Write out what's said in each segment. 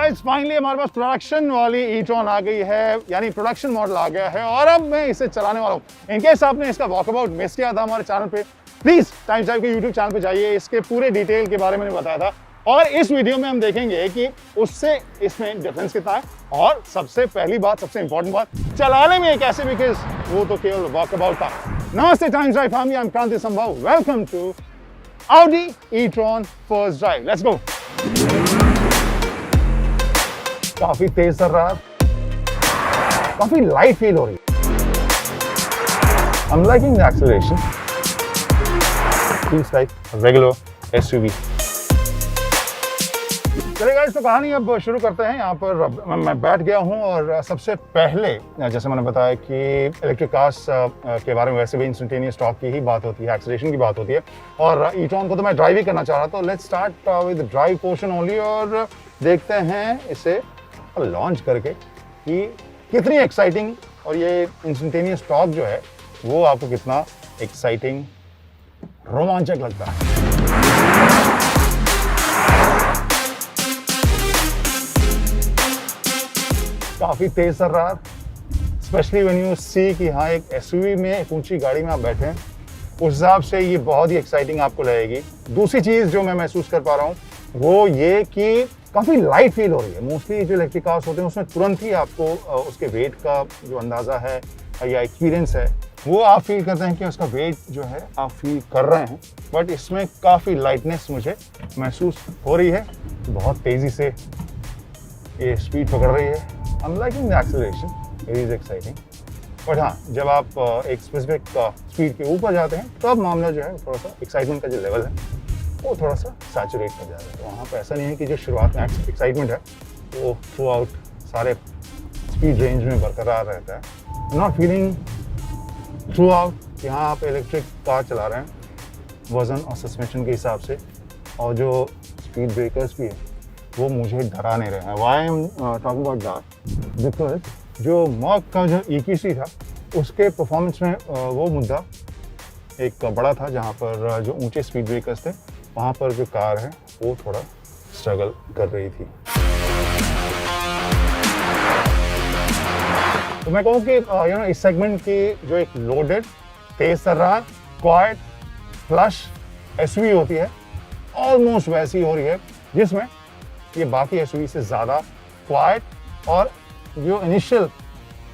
Guys finally हमारे पास production वाली e-tron आ गई है, यानी प्रोडक्शन मॉडल आ गया है और अब मैं इसे चलाने वाला हूँ। इनकेस आपने इसका वॉकअबाउट मिस किया था हमारे चैनल पे, प्लीज टाइम्स ड्राइव के यूट्यूब चैनल पे जाइए, इसके पूरे डिटेल के बारे में बताया था और इस वीडियो में हम देखेंगे कि उससे इसमें डिफरेंस कितना है और सबसे पहली बात, सबसे इंपॉर्टेंट बात, चलाने में कैसे, बिकॉज वो तो केवल वॉकअबाउट था। नमस्ते Times Drive family, I am Kranti Sambhav, welcome to Audi e-tron first drive, let's go. काफी तेज चल रहा है, काफी लाइट फील हो रही है। I'm liking the acceleration. Feels like a regular SUV. चलिए गाइस, तो कहानी अब शुरू करते हैं। यहाँ पर मैं बैठ गया हूँ और सबसे पहले जैसे मैंने बताया कि इलेक्ट्रिक कार्स के बारे में वैसे भी इंस्टेंटेनियस टॉर्क की ही बात होती है, एक्सेलरेशन की बात होती है और e-tron को तो मैं ड्राइव ही करना चाह रहा था। Let's start with drive portion only और देखते हैं इसे लॉन्च करके कि कितनी एक्साइटिंग और ये इंस्टेंटेनियस टॉर्क जो है वो आपको कितना एक्साइटिंग, रोमांचक लगता है। काफी तेज चल रहा है, स्पेशली व्हेन यू सी कि हाँ एक एसयूवी में, एक ऊंची गाड़ी में आप बैठे हैं, उस हिसाब से ये बहुत ही एक्साइटिंग आपको लगेगी। दूसरी चीज जो मैं महसूस कर पा रहा हूँ वो ये कि काफी लाइट फील हो रही है। मोस्टली जो इलेक्ट्रिक कार्स होते हैं उसमें तुरंत ही आपको उसके वेट का जो अंदाजा है या एक्सपीरियंस है वो आप फील करते हैं कि उसका वेट जो है आप फील कर रहे हैं, बट इसमें काफी लाइटनेस मुझे महसूस हो रही है। बहुत तेजी से ये स्पीड पकड़ रही है। I'm liking the acceleration, it is exciting. But हाँ, जब आप एक स्पेसिफिक स्पीड के ऊपर जाते हैं तब मामला जो है थोड़ा सा एक्साइटमेंट का जो लेवल है वो थोड़ा सा सैचुरेट कर जाता है। तो वहाँ पर ऐसा नहीं है कि जो शुरुआत में एक्साइटमेंट है वो थ्रू आउट सारे स्पीड रेंज में बरकरार रहता है। नॉट फीलिंग थ्रू आउट कि हाँ आप इलेक्ट्रिक कार चला रहे हैं वजन और सस्पेंशन के हिसाब से, और जो स्पीड ब्रेकर्स भी है वो मुझे डरा नहीं रहे हैं। Why I'm talking about that? Because जो मॉक का जो EQC था उसके परफॉर्मेंस में वो मुद्दा एक बड़ा था, जहाँ पर जो ऊंचे स्पीड ब्रेकर्स थे वहाँ पर जो कार है वो थोड़ा स्ट्रगल कर रही थी। तो मैं कहूँ कि इस सेगमेंट की जो एक लोडेड, तेज तर्रार, क्वाइट, फ्लश एसयूवी होती है, ऑलमोस्ट वैसी हो रही है जिसमें ये बाकी एसयूवी से ज़्यादा क्वाइट और जो इनिशियल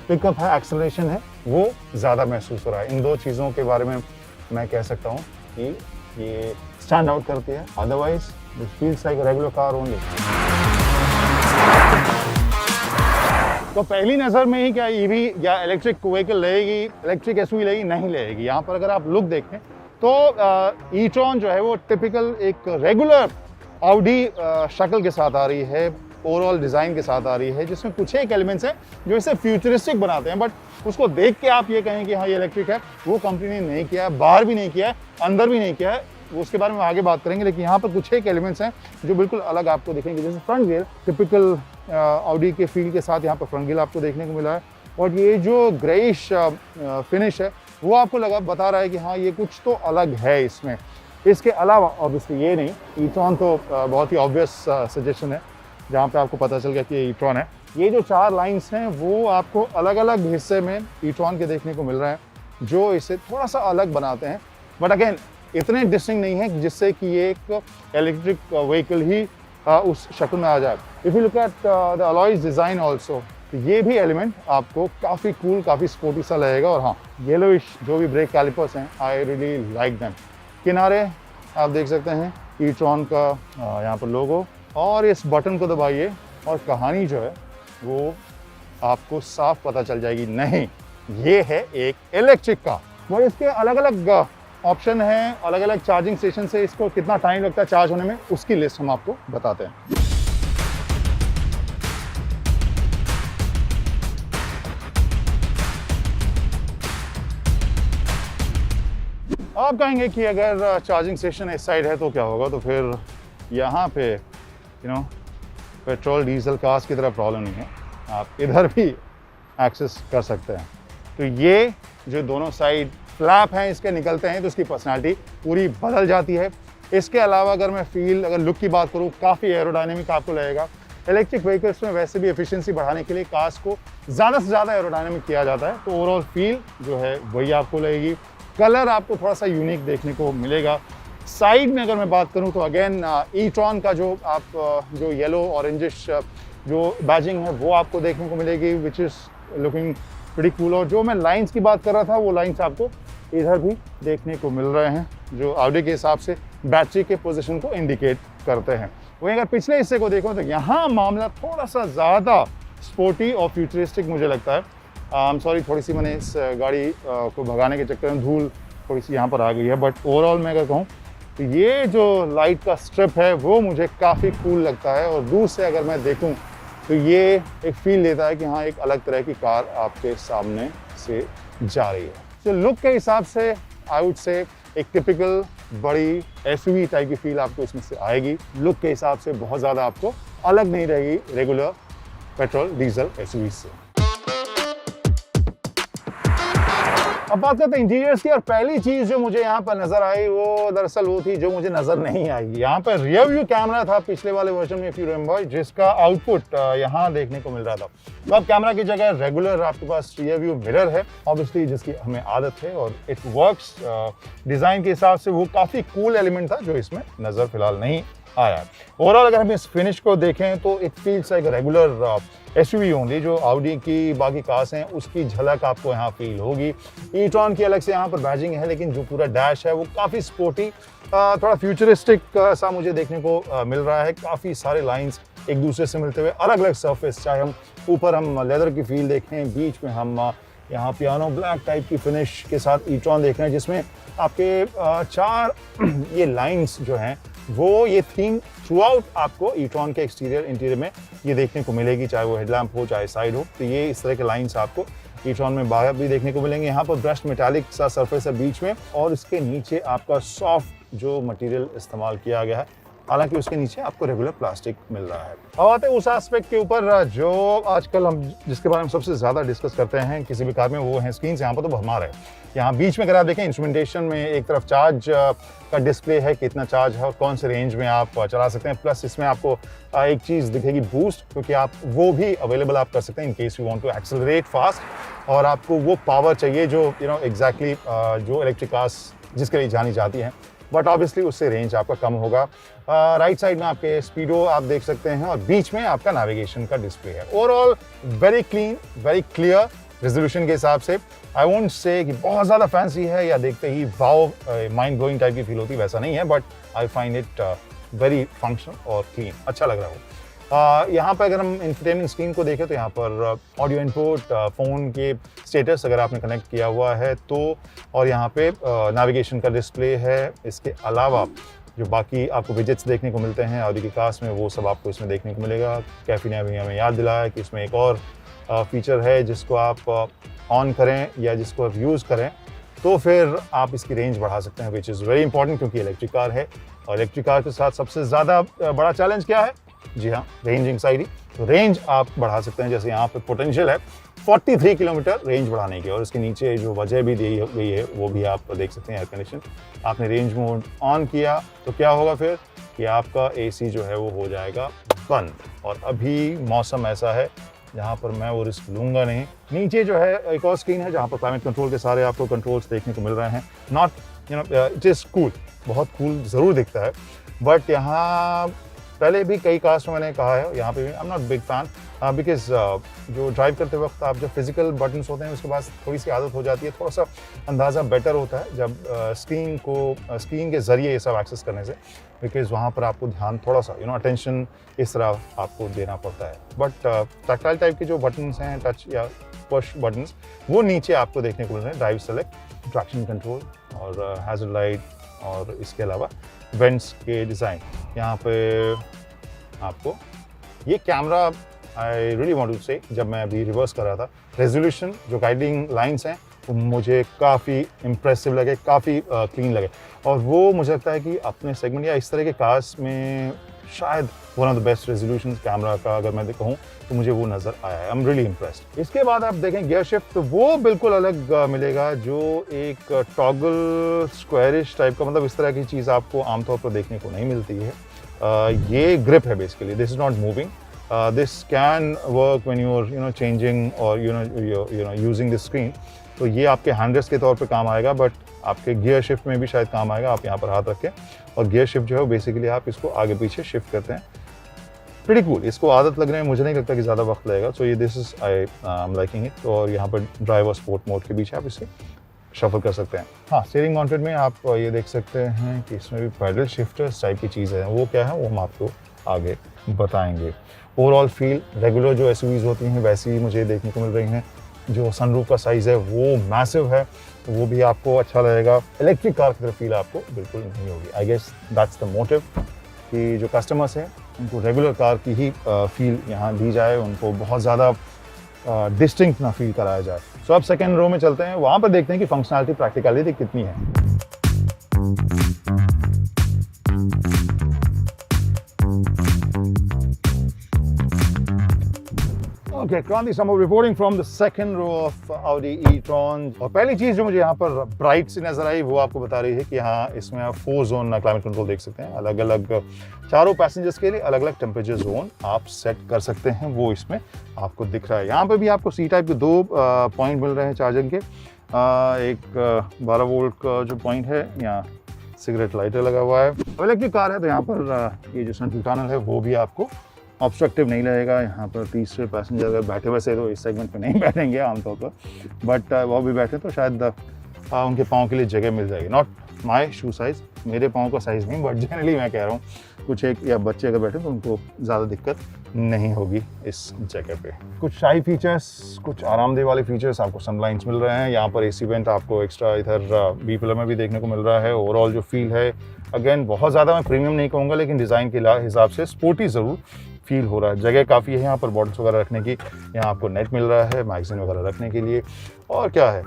पिकअप है, एक्सेलरेशन है, वो ज़्यादा महसूस हो रहा है। इन दो चीज़ों के बारे में मैं कह सकता हूँ कि ये स्टैंड आउट करती है। Otherwise this feels like regular car only. तो पहली नज़र में ही क्या ईवी या इलेक्ट्रिक व्हीकल लेगी, इलेक्ट्रिक एसयूवी लेगी, नहीं लेगी। यहाँ पर अगर आप लुक देखें तो e-tron जो है वो टिपिकल एक रेगुलर ऑडी शक्ल के साथ आ रही है, ओवरऑल डिज़ाइन के साथ आ रही है, जिसमें कुछ एक एलिमेंट्स हैं जो इसे फ्यूचरिस्टिक बनाते हैं, बट उसको देख के आप ये कहें कि हाँ ये इलेक्ट्रिक है, वो कंपनी ने नहीं किया है, बाहर भी नहीं किया है, अंदर भी नहीं किया है, उसके बारे में आगे बात करेंगे। लेकिन यहाँ पर कुछ एक एलिमेंट्स हैं जो बिल्कुल अलग आपको दिखेंगे। जैसे फ्रंट ग्रिल, टिपिकल ऑडी के फील के साथ यहाँ पर फ्रंट ग्रिल आपको देखने को मिला है, और ये जो ग्रेइश फिनिश है वो आपको बता रहा है कि हाँ ये कुछ तो अलग है इसमें। इसके अलावा ऑब्वियसली ये नहीं, e-tron तो बहुत ही ऑब्वियस सजेशन है जहाँ पे आपको पता चल गया कि ये e-tron है। ये जो चार लाइंस हैं वो आपको अलग अलग हिस्से में e-tron के देखने को मिल रहे हैं जो इसे थोड़ा सा अलग बनाते हैं, बट अगेन इतने डिस्टिंक्ट नहीं है जिससे कि ये एक इलेक्ट्रिक व्हीकल ही उस शक्ल में आ जाए। If you look at the alloys design also, तो ये भी एलिमेंट आपको काफ़ी कूल, काफ़ी स्पोर्टी सा लगेगा। और हाँ, येलोइश जो भी ब्रेक कैलिपर्स हैं, आई रियली लाइक देम। किनारे आप देख सकते हैं e-tron का यहाँ पर लोगो, और इस बटन को दबाइए और कहानी जो है वो आपको साफ पता चल जाएगी। नहीं, ये है एक इलेक्ट्रिक कार। और इसके अलग अलग ऑप्शन हैं, अलग अलग चार्जिंग स्टेशन से इसको कितना टाइम लगता है चार्ज होने में, उसकी लिस्ट हम आपको बताते हैं। आप कहेंगे कि अगर चार्जिंग स्टेशन इस साइड है तो क्या होगा, तो फिर यहाँ पे पेट्रोल डीजल कार्स की तरह प्रॉब्लम नहीं है, आप इधर भी एक्सेस कर सकते हैं। तो ये जो दोनों साइड फ्लैप हैं इसके निकलते हैं तो इसकी पर्सनालिटी पूरी बदल जाती है। इसके अलावा अगर मैं अगर लुक की बात करूँ, काफ़ी एरोडायनेमिक आपको लगेगा। इलेक्ट्रिक व्हीकल्स में वैसे भी एफिशिएंसी बढ़ाने के लिए कार्स को ज़्यादा से ज़्यादा एरोडायनामिक किया जाता है, तो ओवरऑल फील जो है वही आपको लगेगी। कलर आपको थोड़ा सा यूनिक देखने को मिलेगा। साइड में अगर मैं बात करूं तो अगेन ई-ट्रॉन का जो जो येलो ऑरेंजिश जो बैजिंग है वो आपको देखने को मिलेगी, which is looking pretty cool. और जो मैं लाइंस की बात कर रहा था वो लाइंस आपको इधर भी देखने को मिल रहे हैं, जो ऑडी के हिसाब से बैटरी के पोजीशन को इंडिकेट करते हैं। वहीं अगर पिछले हिस्से को देखो तो यहाँ मामला थोड़ा सा ज़्यादा स्पोर्टी और फ्यूचरिस्टिक मुझे लगता है। आई एम सॉरी, थोड़ी सी मैंने इस गाड़ी को भगाने के चक्कर में धूल थोड़ी सी यहाँ पर आ गई है, बट ओवरऑल मैं अगर कहूँ तो ये जो लाइट का स्ट्रिप है वो मुझे काफ़ी कूल लगता है। और दूर से अगर मैं देखूँ तो ये एक फील देता है कि हाँ, एक अलग तरह की कार आपके सामने से जा रही है। तो लुक के हिसाब से आई वुड से एक टिपिकल बड़ी एसयूवी टाइप की फील आपको इसमें से आएगी। लुक के हिसाब से बहुत ज़्यादा आपको अलग नहीं रहेगी रेगुलर पेट्रोल डीजल एसयूवी से। अब बात करते हैं इंटीरियर्स की, और पहली चीज़ जो मुझे यहाँ पर नज़र आई वो दरअसल वो थी जो मुझे नज़र नहीं आई। यहाँ पर रियर व्यू कैमरा था पिछले वाले वर्जन में, इफ यू रिमेंबर, जिसका आउटपुट यहाँ देखने को मिल रहा था। तो अब कैमरा की जगह रेगुलर आपके पास रियर व्यू मिरर है, ऑब्वियसली जिसकी हमें आदत है, और इट वर्क्स। डिज़ाइन के हिसाब से वो काफ़ी कूल एलिमेंट था जो इसमें नज़र फिलहाल नहीं आया। ओवरऑल अगर हम इस फिनिश को देखें तो it feels like regular SUV होंगी। जो ऑडी की बाकी कार्स हैं उसकी झलक आपको यहाँ फील होगी। ई-ट्रॉन की अलग से यहाँ पर बैजिंग है, लेकिन जो पूरा डैश है वो काफ़ी स्पोर्टी, थोड़ा फ्यूचरिस्टिक सा मुझे देखने को मिल रहा है। काफ़ी सारे लाइंस एक दूसरे से मिलते हुए, अलग अलग सरफेस, चाहे हम ऊपर हम लेदर की फील देखें, बीच में हम यहाँ पियानो ब्लैक टाइप की फिनिश के साथ ई-ट्रॉन देख रहे हैं, जिसमें आपके चार ये लाइंस जो हैं वो ये थीम थ्रू आउट आपको ई-ट्रॉन के एक्सटीरियर इंटीरियर में ये देखने को मिलेगी, चाहे वो हेडलैम्प हो चाहे साइड हो। तो ये इस तरह के लाइंस आपको ई-ट्रॉन में बाहर भी देखने को मिलेंगे। यहाँ पर ब्रश मेटालिक सा सरफेस है बीच में, और इसके नीचे आपका सॉफ्ट जो मटेरियल इस्तेमाल किया गया है, हालांकि उसके नीचे आपको रेगुलर प्लास्टिक मिल रहा है। अब आते हैं उस एस्पेक्ट के ऊपर जो आजकल हम जिसके बारे में सबसे ज़्यादा डिस्कस करते हैं किसी भी कार में, वो है स्क्रीन। यहाँ पर तो भरमार है। यहाँ बीच में अगर आप देखें इंस्ट्रूमेंटेशन में एक तरफ चार्ज का डिस्प्ले है, कितना चार्ज है और कौन से रेंज में आप चला सकते हैं। प्लस इसमें आपको एक चीज़ दिखेगी बूस्ट, क्योंकि आप वो भी अवेलेबल आप कर सकते हैं in case you want to accelerate fast, और आपको वो पावर चाहिए जो एग्जैक्टली जो इलेक्ट्रिक कार्स जिसके लिए जानी जाती हैं, बट ऑब्वियसली उससे रेंज आपका कम होगा। राइट साइड में आपके स्पीडो आप देख सकते हैं, और बीच में आपका नेविगेशन का डिस्प्ले है। Overall very clean, very clear resolution के हिसाब से। आई वोंट से कि बहुत ज़्यादा फैंसी है या देखते ही वाओ माइंड ब्लोइंग टाइप की फील होती, वैसा नहीं है, but I find it very functional और क्लीन, अच्छा लग रहा हो। यहाँ पर अगर हम इंफोटेनमेंट स्क्रीन को देखें तो यहाँ पर ऑडियो इनपुट, फ़ोन के स्टेटस अगर आपने कनेक्ट किया हुआ है तो, और यहाँ पे नेविगेशन का डिस्प्ले है। इसके अलावा जो बाकी आपको विजेट्स देखने को मिलते हैं ऑडी की कार्स में, वो सब आपको इसमें देखने को मिलेगा। कैफे ने अभी हमें याद दिलाया कि इसमें एक और फीचर है जिसको आप ऑन करें या जिसको आप यूज़ करें तो फिर आप इसकी रेंज बढ़ा सकते हैं, विच इज़ वेरी इंपॉर्टेंट, क्योंकि इलेक्ट्रिक कार है। और इलेक्ट्रिक कार के साथ सबसे ज़्यादा बड़ा चैलेंज क्या है? जी हाँ, रेंज एंग्जाइटी। तो रेंज आप बढ़ा सकते हैं, जैसे यहाँ पे पोटेंशियल है 43 किलोमीटर रेंज बढ़ाने की, और इसके नीचे जो वजह भी दी गई है वो भी आप देख सकते हैं। एयर कंडीशन आपने रेंज मोड ऑन किया तो क्या होगा फिर कि आपका एसी जो है वो हो जाएगा बंद। और अभी मौसम ऐसा है जहाँ पर मैं वो रिस्क लूँगा नहीं। नीचे जो है एक और स्क्रीन है जहाँ पर क्लाइमेट कंट्रोल के सारे आपको कंट्रोल्स देखने को मिल रहे हैं। नॉट इट इज़ कूल, बहुत कूल ज़रूर दिखता है, बट यहाँ पहले भी कई कार्स में मैंने कहा है, यहाँ पे भी I am not big fan, because जो ड्राइव करते वक्त आप जब फिजिकल बटन्स होते हैं उसके बाद थोड़ी सी आदत हो जाती है, थोड़ा सा अंदाज़ा बेटर होता है जब स्क्रीन के ज़रिए ये सब एक्सेस करने से, बिकॉज वहाँ पर आपको ध्यान थोड़ा सा अटेंशन इस तरह आपको देना पड़ता है। बट टैक्टाइल टाइप के जो बटन्स हैं, टच या पुश बटन्स, वो नीचे आपको देखने को मिल रहे हैं। ड्राइव सेलेक्ट, ट्रैक्शन कंट्रोल और हैज़र्ड लाइट, और इसके अलावा वेंट्स के डिज़ाइन। यहाँ पे आपको ये camera I really want to say, जब मैं अभी रिवर्स कर रहा था, रेजोल्यूशन जो गाइडिंग लाइंस हैं वो मुझे काफ़ी इम्प्रेसिव लगे, काफ़ी क्लीन लगे, और वो मुझे लगता है कि अपने सेगमेंट या इस तरह के कार्स में शायद one of the best resolution camera का अगर मैं कहूँ तो मुझे वो नज़र आया है। I am really impressed. इसके बाद आप देखें गियर शिफ्ट, तो वो बिल्कुल अलग मिलेगा, जो एक टॉगल स्क्वायरिश टाइप का, मतलब इस तरह की चीज़ आपको आमतौर पर देखने को नहीं मिलती है। ये ग्रिप है basically, this is not moving, this can work when you're changing or you're using the screen. तो ये आपके हैंड रेस्ट के तौर पे काम आएगा, बट आपके गियर शिफ्ट में भी शायद काम आएगा। आप यहाँ पर हाथ रखें और गियर शिफ्ट जो है बेसिकली आप इसको आगे पीछे शिफ्ट करते हैं। प्रीटी कूल, इसको आदत लग रहे हैं, मुझे नहीं लगता कि ज़्यादा वक्त लगेगा। सो ये this is I am liking it. और यहाँ पर ड्राइव और स्पोर्ट मोड के बीच आप इसे शफल कर सकते हैं। हाँ, स्टीयरिंग माउंटेड में आप ये देख सकते हैं कि इसमें भी पैडल शिफ्टर्स टाइप की चीज़ है। वो क्या है वो हम आपको आगे बताएंगे। ओवरऑल फील रेगुलर जो एसयूवीज़ होती हैं वैसी ही मुझे देखने को मिल रही हैं। जो सनरूफ का साइज़ है वो मैसिव है, तो वो भी आपको अच्छा लगेगा। इलेक्ट्रिक कार की तरफ फील आपको बिल्कुल नहीं होगी। I guess that's the motive कि जो कस्टमर्स हैं उनको रेगुलर कार की ही फील यहाँ दी जाए, उनको बहुत ज़्यादा डिस्टिंक्ट ना फील कराया जाए। सो अब सेकेंड रो में चलते हैं, वहाँ पर देखते हैं कि फंक्शनैलिटी प्रैक्टिकलिटी कितनी है। Okay, Kranti Samar reporting from the second row of Audi e-tron। और पहली चीज़ जो मुझे यहाँ पर ब्राइट सी नज़र आई वो आपको बता रही है कि हाँ, इसमें आप 4 जोन क्लाइमेट कंट्रोल देख सकते हैं। अलग अलग चारों पैसेंजर्स के लिए अलग अलग टेम्परेचर जोन आप सेट कर सकते हैं, वो इसमें आपको दिख रहा है। यहाँ पर भी आपको सी टाइप के 2 पॉइंट मिल रहे हैं चार्जिंग के। एक 12 वोल्ट का जो पॉइंट है, यहाँ सिगरेट लाइटर लगा हुआ है। इलेक्ट्रिक कार है तो यहाँ पर ये जो सेंट्रल टनल है वो भी आपको ऑब्स्ट्रक्टिव नहीं रहेगा। यहाँ पर तीसरे पैसेंजर अगर बैठे वैसे तो इस सेगमेंट पे नहीं बैठेंगे आमतौर पर, बट वो भी बैठे तो शायद उनके पाँव के लिए जगह मिल जाएगी। नॉट माय शू साइज़, मेरे पाँव का साइज़ नहीं, बट जनरली मैं कह रहा हूँ कुछ एक या बच्चे अगर बैठे तो उनको ज़्यादा दिक्कत नहीं होगी इस जगह पे। कुछ शाही फीचर्स, कुछ आरामदेह वाले फीचर्स आपको सनलाइट्स मिल रहे हैं। यहाँ पर एसी वेंट आपको एक्स्ट्रा इधर बी पिलर में भी देखने को मिल रहा है। ओवरऑल जो फील है, अगेन बहुत ज़्यादा मैं प्रीमियम नहीं कहूँगा, लेकिन डिज़ाइन के हिसाब से स्पोर्टी ज़रूर फील हो रहा है। जगह काफ़ी है यहाँ पर बॉटल्स वगैरह रखने की। यहाँ आपको नेट मिल रहा है मैगजीन वगैरह रखने के लिए। और क्या है,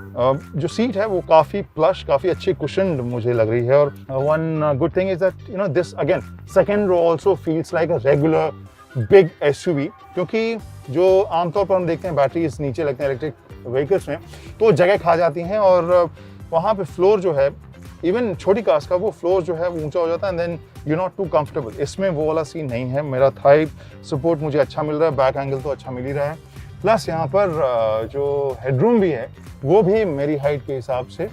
जो सीट है वो काफ़ी प्लश, काफ़ी अच्छी कुशन्ड मुझे लग रही है। और one good thing is that this again second row also feels like a regular big SUV, क्योंकि जो आमतौर पर हम देखते हैं बैटरीज नीचे लगते हैं इलेक्ट्रिक व्हीकल्स में तो जगह खा जाती हैं, और वहाँ पे फ्लोर जो है इवन छोटी कार्स का वो फ्लोर जो है वो ऊंचा हो जाता है, and then you not too comfortable. इसमें वो वाला सीन नहीं है। मेरा थाई सपोर्ट मुझे अच्छा मिल रहा है, बैक एंगल तो अच्छा मिल ही रहा है। प्लस यहाँ पर जो हेडरूम भी है वो भी मेरी हाइट के हिसाब से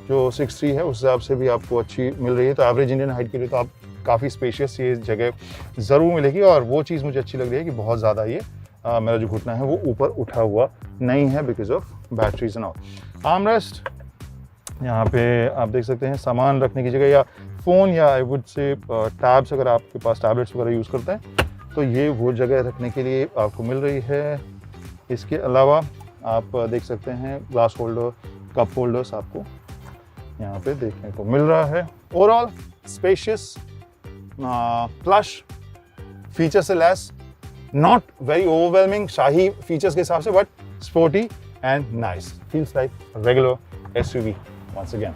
जो 6'3" है उस हिसाब से भी आपको अच्छी मिल रही है। तो एवरेज इंडियन हाइट के लिए तो आप काफ़ी स्पेशियस ये जगह ज़रूर मिलेगी। और वो चीज़ मुझे अच्छी लग रही है कि बहुत ज़्यादा ये मेरा जो घुटना है वो ऊपर उठा हुआ नहीं है because of batteries and all. Armrest यहाँ पे आप देख सकते हैं, सामान रखने की जगह या फ़ोन या आई वुड से टैब्स, अगर आपके पास टैबलेट्स वगैरह यूज़ करते हैं तो ये वो जगह रखने के लिए आपको मिल रही है। इसके अलावा आप देख सकते हैं ग्लास होल्डर, कप होल्डर्स आपको यहाँ पे देखने को मिल रहा है। ओवरऑल स्पेशियस, प्लश, फीचर से less, not very overwhelming shahi features के हिसाब से, but sporty and nice, feels like regular SUV once again।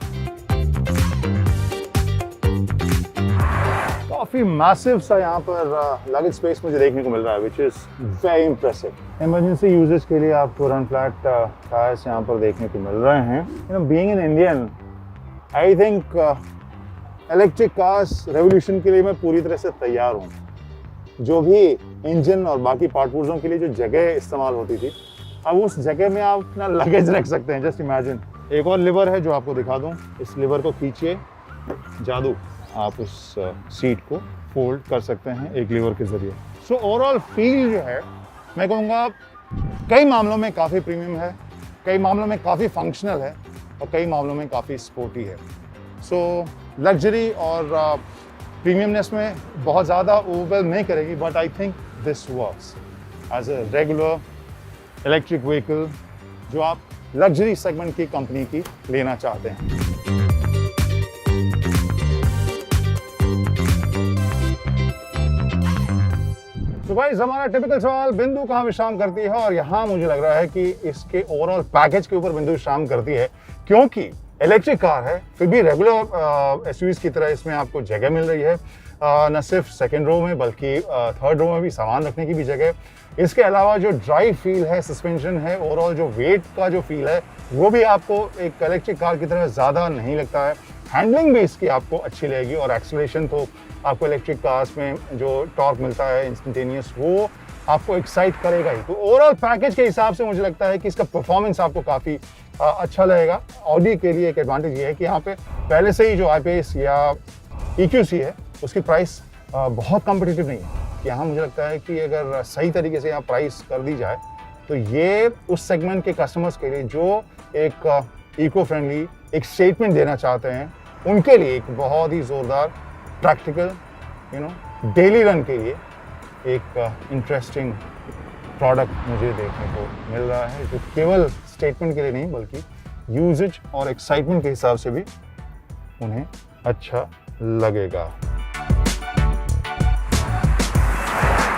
काफी मैसिव सा यहाँ पर लगेज स्पेस मुझे देखने को मिल रहा है, which is very impressive. Emergency uses के लिए आपको रन फ्लैट टायर्स यहाँ पर देखने को मिल रहे हैं। You know, being an Indian, I think electric cars revolution के लिए मैं पूरी तरह से तैयार हूँ। जो भी इंजन और बाकी पार्ट पुर्जों के लिए जो जगह इस्तेमाल होती थी, अब उस जगह में आप अपना लगेज रख सकते हैं। Just imagine. एक और लिवर है जो आपको दिखा दूं, इस लिवर को खींचिए, जादू, आप उस सीट को फोल्ड कर सकते हैं एक लिवर के जरिए। सो ओवरऑल फील जो है मैं कहूँगा कई मामलों में काफ़ी प्रीमियम है, कई मामलों में काफ़ी फंक्शनल है और कई मामलों में काफ़ी स्पोर्टी है। सो लग्जरी और प्रीमियमनेस में बहुत ज़्यादा ओवरवेल नहीं करेगी, but I think this works as a regular electric vehicle जो आप लग्जरी सेगमेंट की कंपनी की लेना चाहते हैं। तो गाइस, हमारा टिपिकल सवाल, बिंदु कहाँ विश्राम करती है? और यहाँ मुझे लग रहा है कि इसके ओवरऑल पैकेज के ऊपर बिंदु विश्राम करती है, क्योंकि इलेक्ट्रिक कार है फिर भी रेगुलर एसयूवीज की तरह इसमें आपको जगह मिल रही है। न सिर्फ सेकेंड रो में बल्कि थर्ड रो में भी सामान रखने की भी जगह। इसके अलावा जो ड्राइव फील है, सस्पेंशन है, ओवरऑल जो वेट का जो फील है वो भी आपको एक इलेक्ट्रिक कार की तरह ज़्यादा नहीं लगता है। हैंडलिंग भी इसकी आपको अच्छी लगेगी और एक्सीलरेशन तो आपको इलेक्ट्रिक कार्स में जो टॉर्क मिलता है इंस्टेंटेनियस, वो आपको एक्साइट करेगा ही। तो ओवरऑल पैकेज के हिसाब से मुझे लगता है कि इसका परफॉर्मेंस आपको काफ़ी अच्छा लगेगा। ऑडी के लिए एक एडवांटेज ये है कि यहाँ पे पहले से ही जो IPS या EQC है उसकी प्राइस बहुत कॉम्पिटिटिव नहीं है। यहाँ मुझे लगता है कि अगर सही तरीके से यहाँ प्राइस कर दी जाए तो ये उस सेगमेंट के कस्टमर्स के लिए जो एक इको फ्रेंडली एक स्टेटमेंट देना चाहते हैं, उनके लिए एक बहुत ही ज़ोरदार प्रैक्टिकल डेली रन के लिए एक इंटरेस्टिंग प्रोडक्ट मुझे देखने को मिल रहा है, जो केवल स्टेटमेंट के लिए नहीं बल्कि यूजेज और एक्साइटमेंट के हिसाब से भी उन्हें अच्छा लगेगा।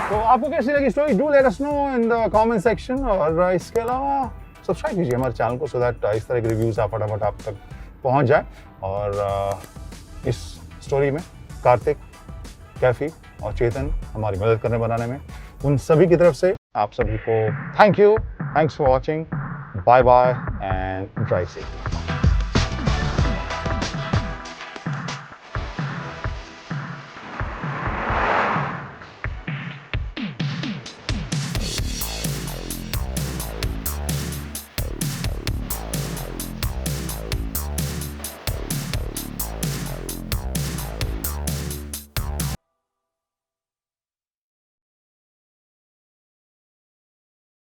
तो आपको कैसी लगी story? Do let us know in the comment section. और इसके अलावा सब्सक्राइब कीजिए हमारे चैनल को, सो दैट इस तरह के रिव्यूज़ आप फटाफट आप तक पहुंच जाए। और इस स्टोरी में कार्तिक, कैफी और चेतन हमारी मदद करने बनाने में, उन सभी की तरफ से आप सभी को thank you. Thanks for watching. Bye bye and drive safe.